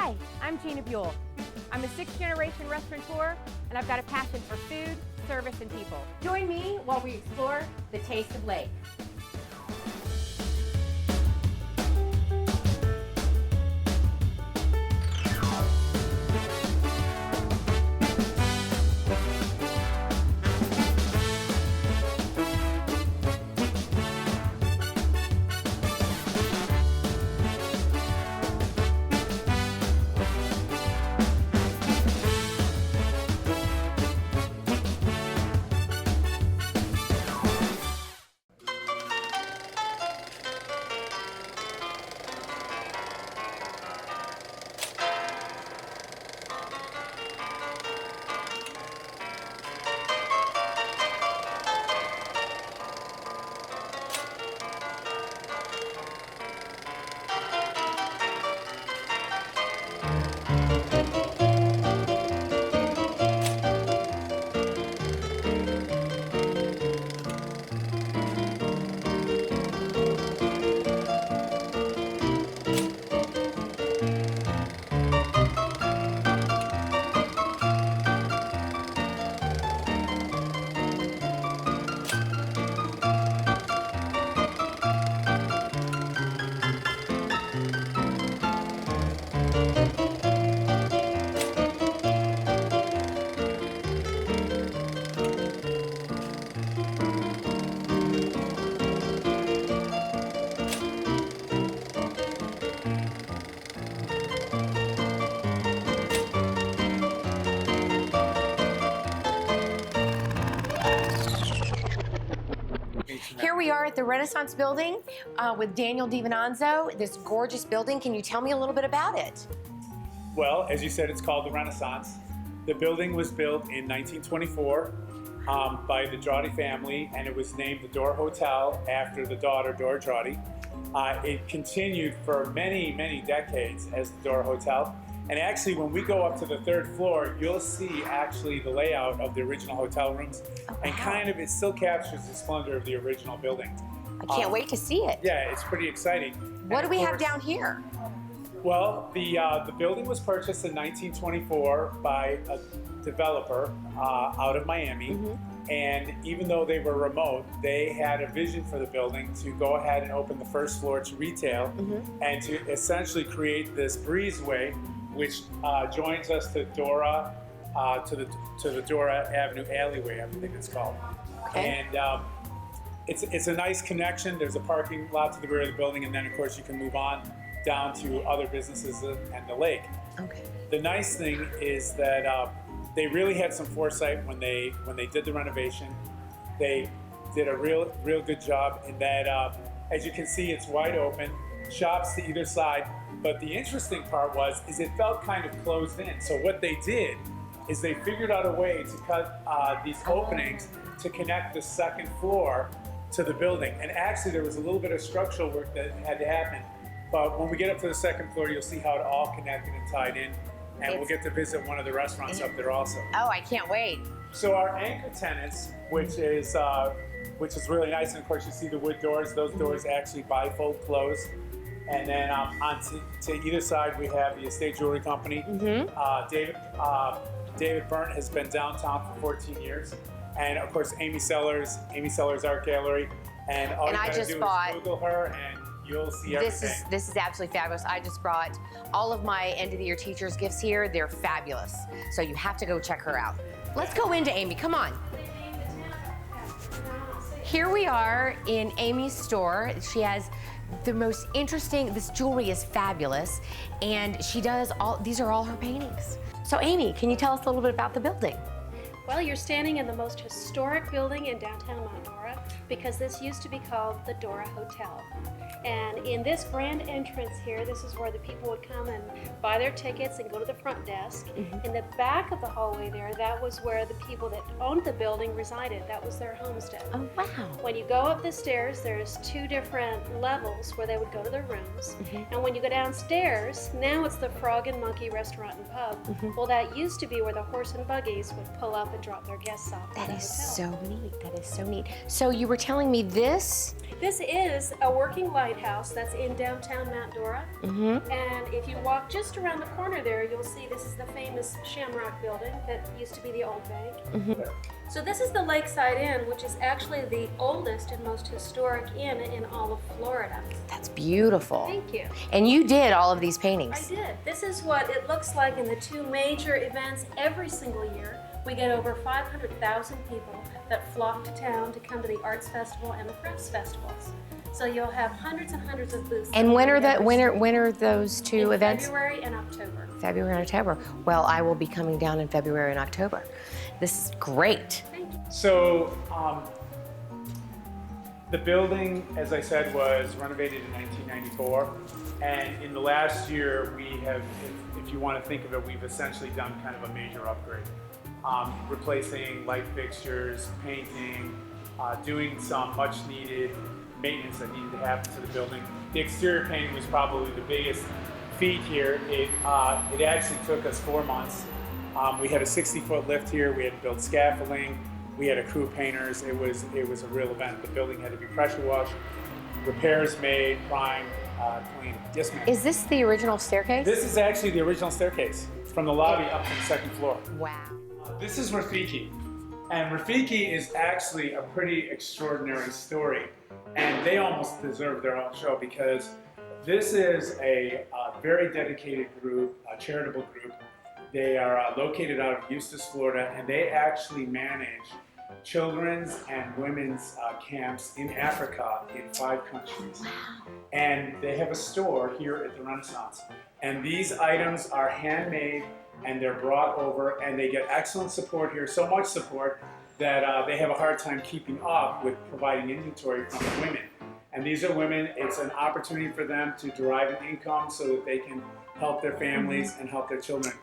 Hi, I'm Gina Buell. I'm a sixth-generation restaurateur, and I've got a passion for food, service, and people. Join me while we explore the taste of Lake. Here we are at the Renaissance Building with Daniel DiVinanzo, this gorgeous building. Can you tell me a little bit about it? Well, as you said, it's called the Renaissance. The building was built in 1924 by the Drawdy family, and it was named the Dora Hotel after the daughter, Dora Drawdy. It continued for many, many decades as the Dora Hotel. And actually, when we go up to the third floor, you'll see actually the layout of the original hotel rooms. Oh, wow. And kind of, it still captures the splendor of the original building. I can't wait to see it. Yeah, it's pretty exciting. What do we have down here? Well, the building was purchased in 1924 by a developer out of Miami. Mm-hmm. And even though they were remote, they had a vision for the building to go ahead and open the first floor to retail, mm-hmm. and to essentially create this breezeway, which joins us to Dora, to the Dora Avenue alleyway, I think it's called. Okay. And it's a nice connection. There's a parking lot to the rear of the building, and then of course you can move on down to other businesses and the lake. Okay. The nice thing is that they really had some foresight when they did the renovation. They did a real good job in that, as you can see, it's wide open, shops to either side. But the interesting part is it felt kind of closed in. So what they did is they figured out a way to cut these openings to connect the second floor to the building. And actually there was a little bit of structural work that had to happen. But when we get up to the second floor, you'll see how it all connected and tied in. And we'll get to visit one of the restaurants up there also. Oh, I can't wait. So our anchor tenants, which is really nice, and of course you see the wood doors. Those doors actually bifold close. And then to either side, we have the Estate Jewelry Company. Mm-hmm. David Burnt has been downtown for 14 years. And of course, Amy Sellers Art Gallery. And all you gotta do is Google her and you'll see everything. This is absolutely fabulous. I just brought all of my end of the year teachers gifts here. They're fabulous. So you have to go check her out. Let's go into Amy, come on. Here we are in Amy's store. She has the most interesting, this jewelry is fabulous, and she does these are all her paintings. So Amy, can you tell us a little bit about the building? Well, you're standing in the most historic building in downtown Mount Dora, because this used to be called the Dora Hotel. And in this grand entrance here, this is where the people would come and buy their tickets and go to the front desk. Mm-hmm. In the back of the hallway there, that was where the people that owned the building resided. That was their homestead. Oh, wow. When you go up the stairs, there's two different levels where they would go to their rooms. Mm-hmm. And when you go downstairs, now it's the Frog and Monkey Restaurant and Pub. Mm-hmm. Well, that used to be where the horse and buggies would pull up and drop their guests off. That is so neat. That is so neat. So you were telling me this? This is a working lighthouse that's in downtown Mount Dora. Mm-hmm. And if you walk just just around the corner there, you'll see this is the famous Shamrock building that used to be the old bank. So this is the Lakeside Inn, which is actually the oldest and most historic inn in all of Florida. That's beautiful. Thank you. And you did all of these I paintings. did. This is what it looks like in the two major events every single year. We get over 500,000 people that flock to town to come to the Arts Festival and the Crafts Festivals. So you'll have hundreds and hundreds of booths. And when are those two events? February and October. February and October. Well, I will be coming down in February and October. This is great. Thank you. So the building, as I said, was renovated in 1994. And in the last year, we have, if you want to think of it, we've essentially done kind of a major upgrade. Replacing light fixtures, painting, doing some much needed maintenance that needed to happen to the building. The exterior painting was probably the biggest feat here. It actually took us 4 months. We had a 60-foot lift here. We had to build scaffolding. We had a crew of painters. It was a real event. The building had to be pressure washed, repairs made, primed, cleaned. Yes, ma'am. Is this the original staircase? This is actually the original staircase from the lobby up to the second floor. Wow. This is Rafiki, and Rafiki is actually a pretty extraordinary story, and they almost deserve their own show because this is a very dedicated group, a charitable group. They are located out of Eustis, Florida, and they actually manage children's and women's camps in Africa in 5 countries. Wow. And they have a store here at the Renaissance, and these items are handmade and they're brought over, and they get excellent support here, so much support that they have a hard time keeping up with providing inventory from the women. And these are women, it's an opportunity for them to derive an income so that they can help their families and help their children.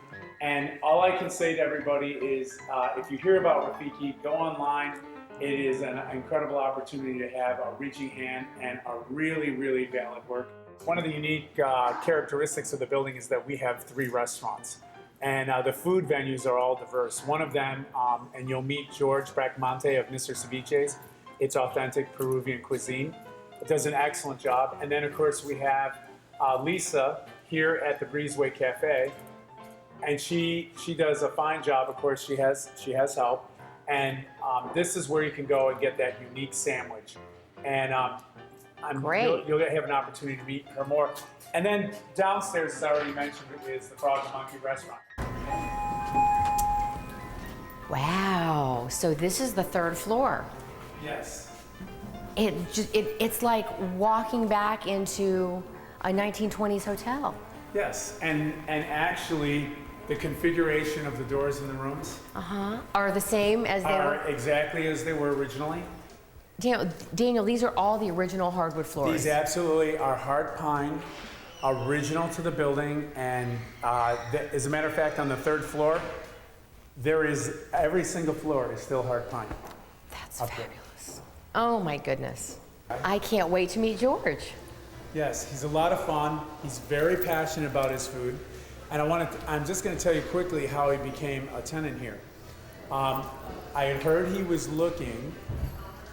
And all I can say to everybody is, if you hear about Rafiki, go online. It is an incredible opportunity to have a reaching hand and a really, really valid work. One of the unique characteristics of the building is that we have 3 restaurants. And the food venues are all diverse. One of them, and you'll meet George Bracamonte of Mr. Ceviche's. It's authentic Peruvian cuisine. It does an excellent job. And then, of course, we have Lisa here at the Breezeway Cafe. And she does a fine job. Of course, she has help. And this is where you can go and get that unique sandwich. And Great. You'll have an opportunity to meet her more. And then downstairs, as I already mentioned, is the Frog and Monkey restaurant. Wow. So this is the 3rd floor. Yes. It's like walking back into a 1920s hotel. Yes, and actually, the configuration of the doors in the rooms Are the same as they are were? exactly as they were originally. Daniel, these are all the original hardwood floors. These absolutely are hard pine, original to the building, and as a matter of fact, on the 3rd floor, every single floor is still hard pine. That's Up there. fabulous. Oh my goodness. I can't wait to meet George. Yes, he's a lot of fun. He's very passionate about his food. And I'm just going to tell you quickly how he became a tenant here. I had heard he was looking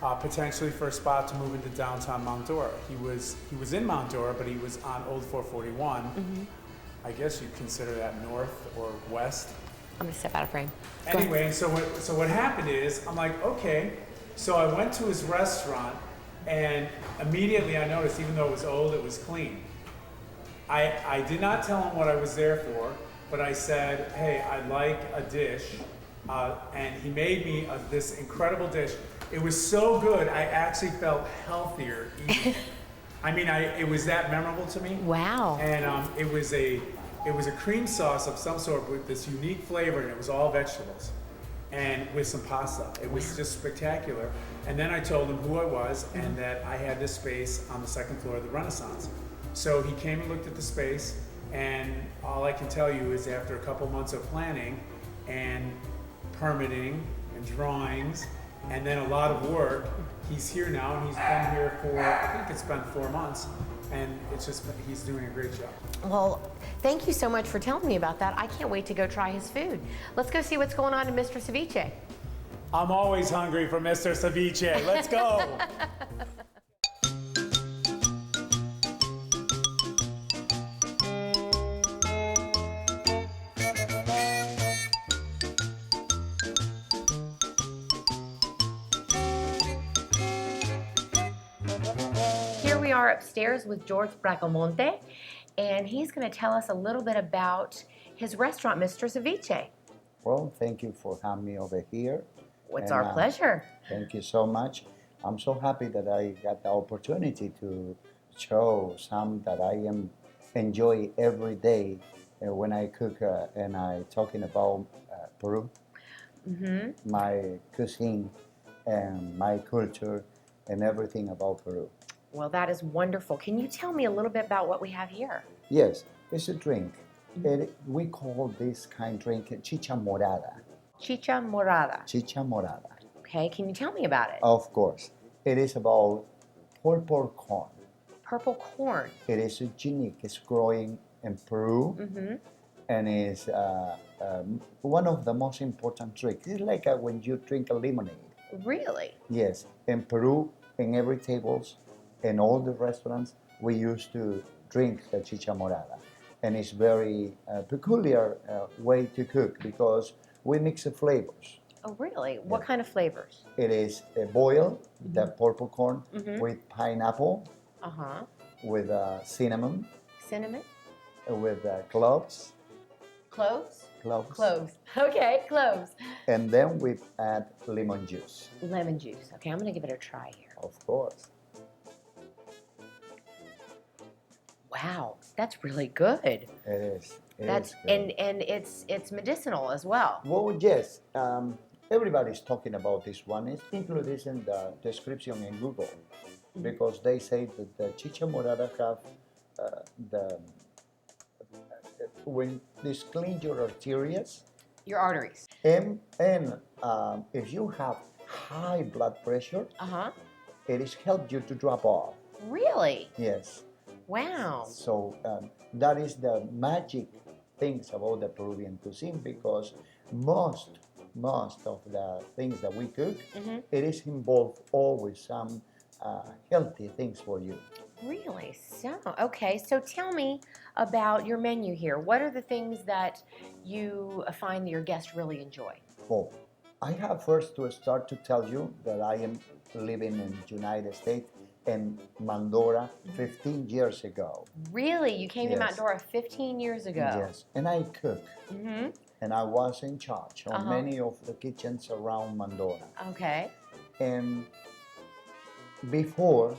potentially for a spot to move into downtown Mount Dora. He was in Mount Dora, but he was on Old 441. I guess you'd consider that north or west. I'm gonna step out of frame. Anyway, so what happened is, I'm like, okay. So I went to his restaurant, and immediately I noticed, even though it was old, it was clean. I did not tell him what I was there for, but I said, hey, I'd like a dish. And he made me this incredible dish. It was so good, I actually felt healthier eating. I mean, it was that memorable to me. Wow. And it was a cream sauce of some sort with this unique flavor, and it was all vegetables, and with some pasta. It was just spectacular. And then I told him who I was and that I had this space on the 2nd floor of the Renaissance. So he came and looked at the space, and all I can tell you is after a couple months of planning and permitting and drawings, and then a lot of work, he's here now, and he's been here for, I think it's been 4 months, and he's doing a great job. Well, thank you so much for telling me about that. I can't wait to go try his food. Let's go see what's going on in Mr. Ceviche. I'm always hungry for Mr. Ceviche. Let's go. we are upstairs with George Bracamonte, and he's going to tell us a little bit about his restaurant, Mr. Ceviche. Well, thank you for having me over here. It's And, our pleasure. Thank you so much. I'm so happy that I got the opportunity to show some that I enjoy every day when I cook and I talking about Peru, my cuisine and my culture and everything about Peru. Well, that is wonderful. Can you tell me a little bit about what we have here? Yes, it's a drink. We call this kind of drink chicha morada. Chicha morada. Chicha morada. Okay, can you tell me about it? Of course. It is about purple corn. Purple corn. It is unique. It's growing in Peru and is one of the most important drinks. It's like when you drink a lemonade. Really? Yes, in Peru, in every tables, in all the restaurants, we used to drink the chicha morada. And it's very peculiar way to cook because we mix the flavors. Oh, really? What kind of flavors? It is boiled, the purple corn, with pineapple, Uh-huh. with cinnamon, Cinnamon? with cloves. Cloves? Cloves. Cloves. Okay, cloves. And then we add lemon juice. Lemon juice. Okay, I'm going to give it a try here. Of course. Wow, that's really good. It is. That's is good. and it's medicinal as well. Well, yes. Everybody's talking about this one. It's included in the description in Google because they say that the chicha morada have when this clean your arteries Your arteries. and if you have high blood pressure, Uh-huh. it is help you to drop off. Really? Yes. Wow. So that is the magic things about the Peruvian cuisine because most of the things that we cook, it is involved always some healthy things for you. Really? So, okay. So tell me about your menu here. What are the things that you find your guests really enjoy? Oh, I have first to start to tell you that I am living in the United States in Mount Dora 15 years ago. Really? You came to Yes. Mount Dora 15 years ago? Yes, and I cook. And I was in charge of many of the kitchens around Mount Dora. Okay. And before,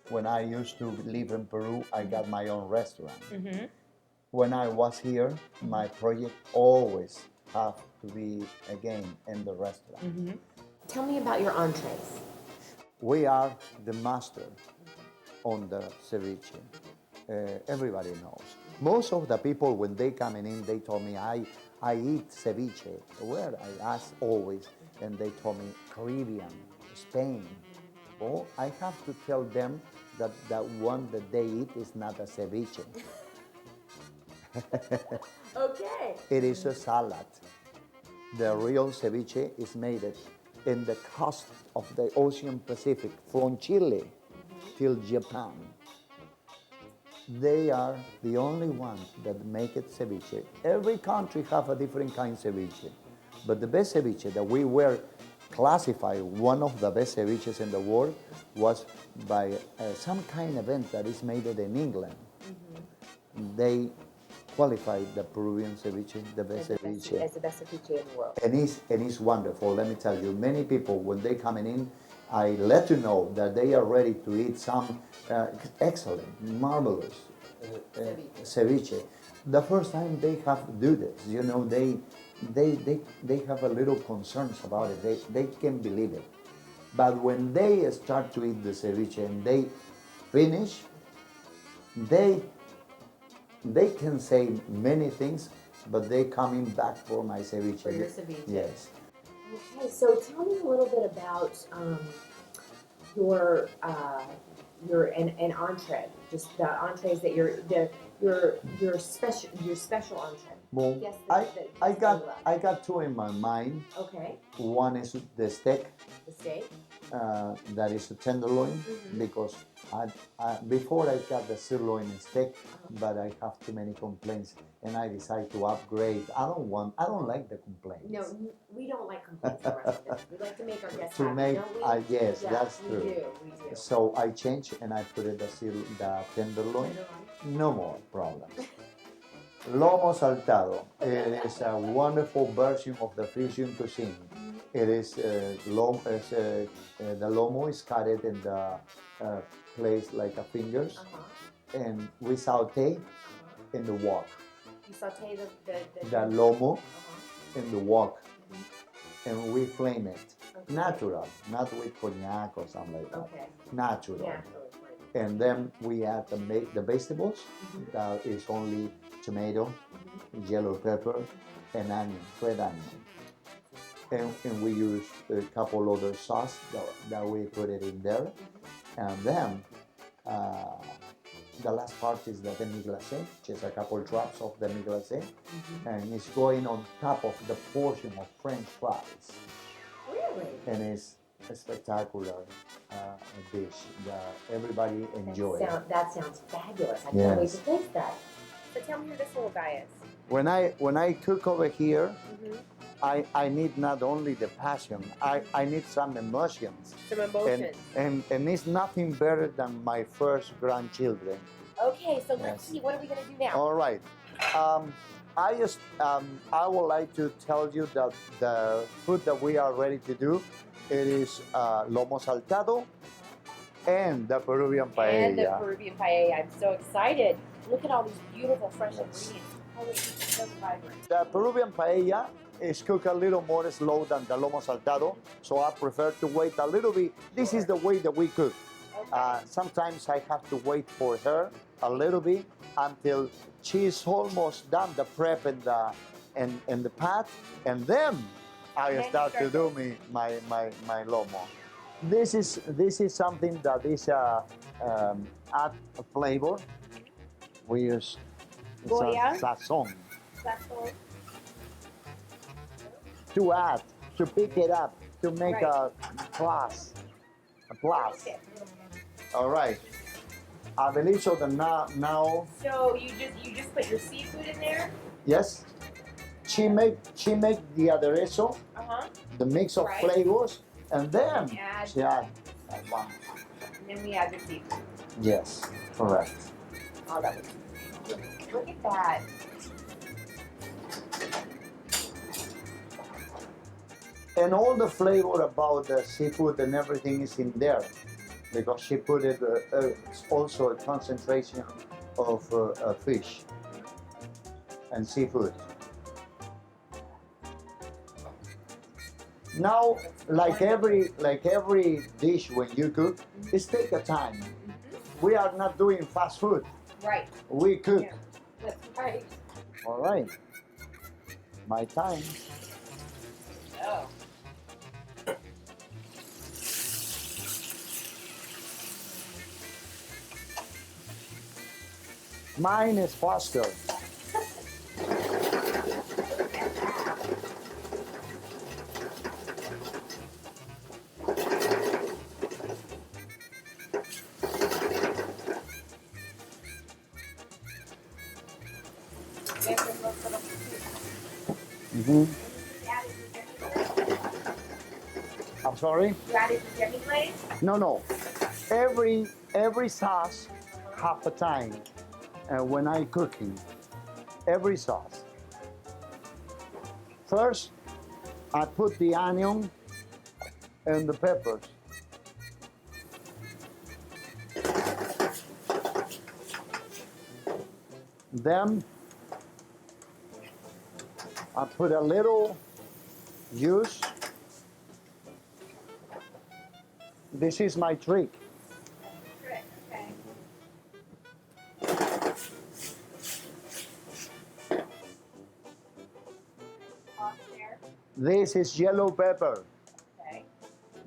when I used to live in Peru, I got my own restaurant. When I was here, my project always have to be again in the restaurant. Tell me about your entrees. We are the master on the ceviche. Everybody knows. Most of the people, when they coming in, they told me, I eat ceviche. Where I ask always, and they told me Caribbean, Spain. Well, I have to tell them that the one that they eat is not a ceviche. Okay. It is a salad. The real ceviche is made in the coast of the Ocean Pacific, from Chile till Japan. They are the only ones that make it ceviche. Every country have a different kind of ceviche. But the best ceviche that we were classified one of the best ceviches in the world was by some kind of event that is made in England. They qualified the Peruvian ceviche the best ceviche. As the best ceviche in the world. And it's wonderful, let me tell you. Many people, when they coming in, I let you know that they are ready to eat some excellent, marvelous ceviche. The first time they have to do this, you know, they have a little concerns about it. They can't believe it. But when they start to eat the ceviche and they finish, they can say many things, but they coming back for my ceviche. For your ceviche. Yes. Okay, so tell me a little bit about your an entree, just the entrees that your special entree. Well, Yes, I got two in my mind. Okay, One is the steak, the steak. that is a tenderloin, because Before I got the sirloin steak, but I have too many complaints, and I decided to upgrade. I don't like the complaints. No, we don't like complaints in restaurants. We like to make our guests To happy, make, don't we? yes, Yeah, that's we true. do. So I changed and I put it the tenderloin. No more problems. Lomo saltado. It is a wonderful version of the Frisian cuisine. It is the lomo is cut in the place like a fingers, and we saute in the wok. You saute The lomo in the wok, and we flame it. Natural, not with cognac or something like that. Okay. Natural. Yeah. And then we add the vegetables. That is only tomato, yellow pepper, and onion, red onion. And we use a couple other sauce that we put it in there. And then the last part is the demi-glace, just a couple drops of demi-glace. And it's going on top of the portion of French fries. Really? And it's a spectacular dish that everybody enjoys. That sounds fabulous. I can't Yes. wait to taste that. So tell me who this little guy is. When I cook over here, I need not only the passion, I need some emotions. Some emotions. And it's nothing better than my first grandchildren. Okay, so let's see. What are we going to do now? All right. I would like to tell you that the food that we are ready to do, it is lomo saltado and the Peruvian paella. And the Peruvian paella. I'm so excited. Look at all these beautiful fresh ingredients. How is it so vibrant? The Peruvian paella is cooked a little more slow than the lomo saltado, so I prefer to wait a little bit. This is the way that we cook. Sometimes I have to wait for her a little bit until she's almost done the prep and the pat, and then I start to do my lomo. This is something that is add a flavor. We use sazon to add, to pick it up, to make a plus. All right. I believe so. Now. So you just put your seafood in there? Yes. She make the aderezo, the mix of flavors, and then she add one. And then we add the seafood. Yes, correct. Oh, that was look at that. And all the flavor about the seafood and everything is in there, because she put it also a concentration of fish and seafood. Now, like every dish when you cook, it takes a time. We are not doing fast food. Right. We cook. Yeah. That's right. All right. My time. Oh. Mine is faster. I'm sorry? You added the demi glaze? No. Every sauce have a time when I cooking. Every sauce. First, I put the onion and the peppers. Then I put a little juice. This is my trick. Okay. This is yellow pepper. Okay.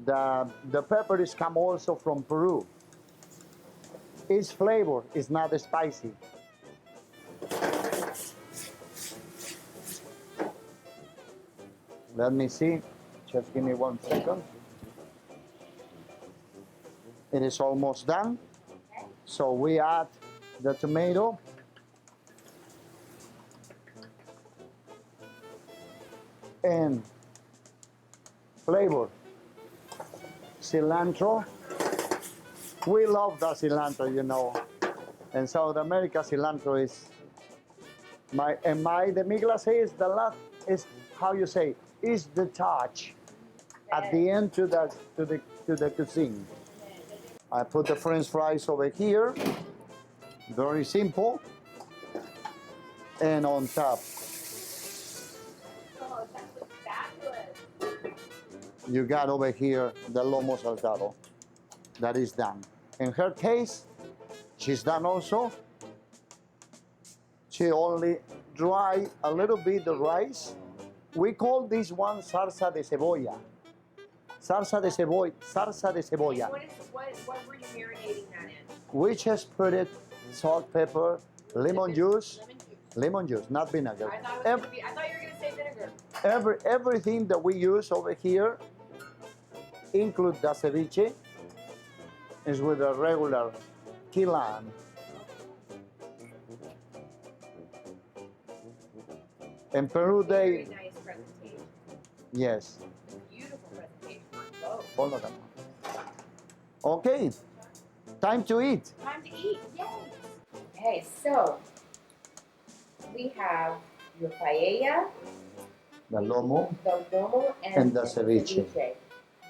The pepper is come also from Peru. Its flavor is not spicy. Let me see. Just give me 1 second. It is almost done. So we add the tomato. And flavor. Cilantro. We love the cilantro, you know. In South America, cilantro is my demi-glace is the last is how you say is the touch at the end to the cuisine. I put the French fries over here. Very simple. And on top, Oh, that looks fabulous. you got over here the lomo saltado. That is done. In her case, she's done also. She only dry a little bit the rice. We call this one salsa de cebolla. Salsa de cebolla. Salsa de cebolla. What were you marinating that in? We just put it salt, pepper, lemon juice. Lemon juice, not vinegar. I thought you were going to say vinegar. Everything that we use over here, include the ceviche, is with a regular key lime. In Peru, Very nice presentation. yes, Beautiful presentation on both. all of them. Okay, time to eat. Time to eat. Yay. Okay, so we have your paella, The lomo, the lomo, And the ceviche.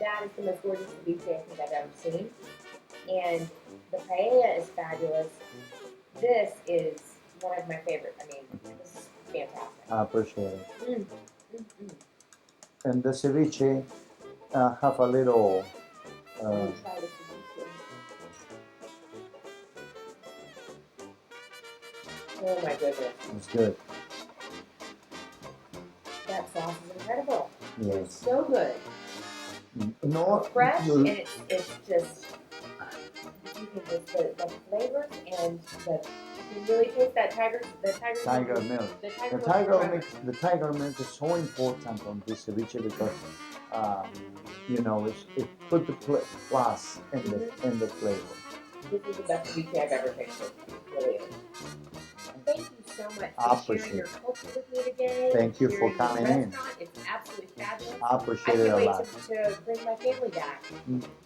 That is the most gorgeous ceviche I think I've ever seen. And the paella is fabulous. This is one of my favorites. I mean, this is fantastic. I appreciate it. Mm, mm, mm. And the ceviche have a little, Let me try the ceviche. Oh my goodness, it's good. that sauce is incredible. Yes. So good. No, Fresh, you- and it's just, you can just, the flavors and you can really taste that tiger tiger milk. The The tiger tiger milk is so important on this ceviche because, you know, it put the plus in the flavor. This is the best ceviche I've ever tasted. It really is. Thank you so much I for sharing appreciate your it. culture with me today. Thank you for sharing your coming in. restaurant. It's absolutely fabulous. I I appreciate it can't a wait lot. to bring my family back.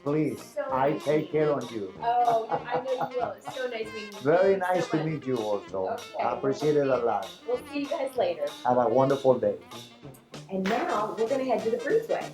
Please, So I nice take meeting care you. on you. Oh, I know you will. It's so nice meeting you. Very Thank you nice so to much. meet you also. Okay, I appreciate it a lot. We'll see you guys later. Have a wonderful day. And now we're going to head to the Breezeway.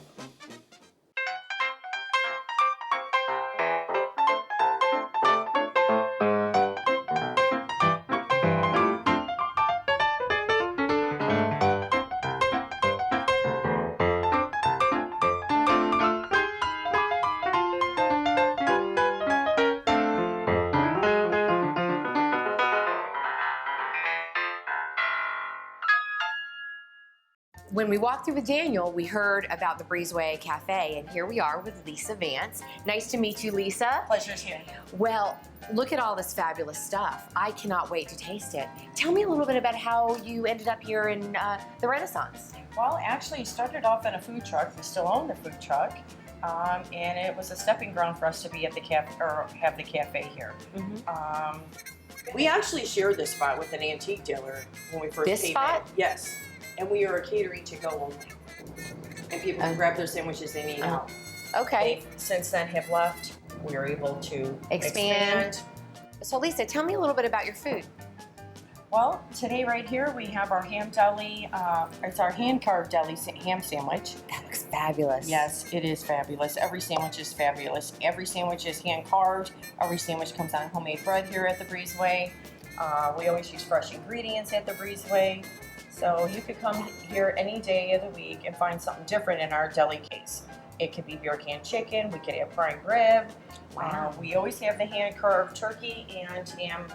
When we walked through with Daniel, we heard about the Breezeway Cafe, and here we are with Lisa Vance. Nice to meet you, Lisa. Pleasure's here. Well, look at all this fabulous stuff. I cannot wait to taste it. Tell me a little bit about how you ended up here in the Renaissance. Well, actually, it started off in a food truck. We still own the food truck, and it was a stepping ground for us to be at the cafe or have the cafe here. We actually shared this spot with an antique dealer when we first This came spot? in. Yes, and we are catering to go only, and people can grab their sandwiches they need out. Okay. They since then have left. We are able to Expand. So Lisa, tell me a little bit about your food. Well, today right here we have our ham deli. It's our hand-carved deli ham sandwich. That looks fabulous. Yes, it is fabulous. Every sandwich is fabulous. Every sandwich is hand-carved. Every sandwich comes on homemade bread here at the Breezeway. We always use fresh ingredients at the Breezeway. So you could come here any day of the week and find something different in our deli case. It could be beer can chicken. We could have prime rib. Wow. We always have the hand-carved turkey and ham.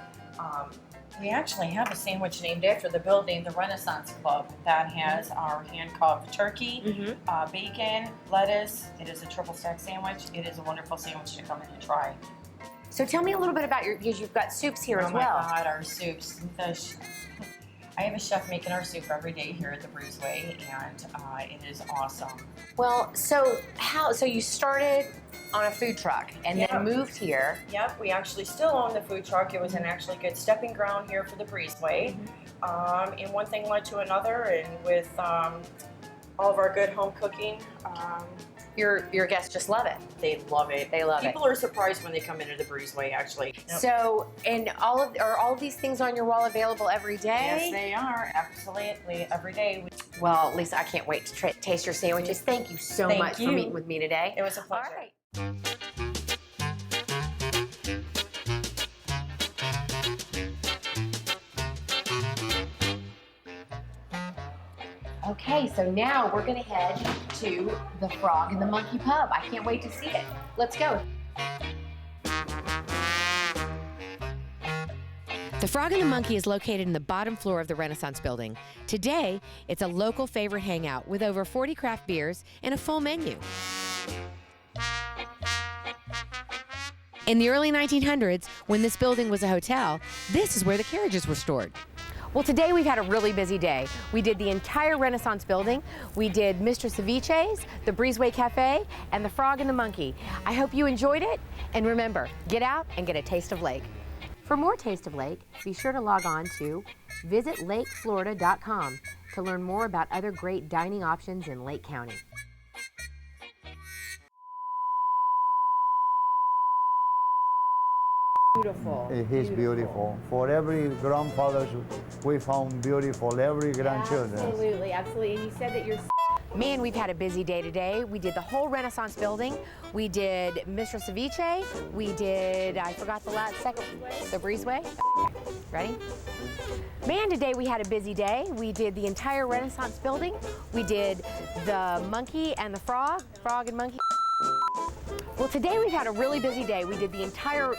We actually have a sandwich named after the building, the Renaissance Club, that has our hand-carved turkey, bacon, lettuce. It is a triple stack sandwich. It is a wonderful sandwich to come in and try. So tell me a little bit about because you've got soups here as well. Oh my God, our soups. I have a chef making our soup every day here at the Breezeway, and it is awesome. Well, so you started on a food truck and Yep. then moved here. Yep, we actually still own the food truck. It was an actually good stepping ground here for the Breezeway. And one thing led to another, and with all of our good home cooking, Your guests just love it. they love it. They love it. People are surprised when they come into the Breezeway, actually. Yep. So, and are all of these things on your wall available every day? Yes, they are. Absolutely. Every day. Well, Lisa, I can't wait to taste your sandwiches. Thank you so Thank much for you. meeting with me today. It was a All pleasure. right. Okay, so now we're gonna head to the Frog and the Monkey Pub. I can't wait to see it. Let's go. The Frog and the Monkey is located in the bottom floor of the Renaissance Building. Today, it's a local favorite hangout with over 40 craft beers and a full menu. In the early 1900s, when this building was a hotel, this is where the carriages were stored. Well, today we've had a really busy day. We did the entire Renaissance Building. We did Mr. Ceviche's, the Breezeway Cafe, and the Frog and the Monkey. I hope you enjoyed it. And remember, get out and get a taste of Lake. For more Taste of Lake, be sure to log on to visitlakeflorida.com to learn more about other great dining options in Lake County. Beautiful. It is beautiful. For every grandfather, we found beautiful, every grandchildren. Absolutely, absolutely. And you said that you're... Man, we've had a busy day today. We did the whole Renaissance Building. We did Mr. Ceviche. We did, I forgot the last second, the Breezeway. Okay. Ready? Man, today we had a busy day. We did the entire Renaissance Building. We did the Monkey and the Frog and Monkey. Well, today we've had a really busy day. We did the entire,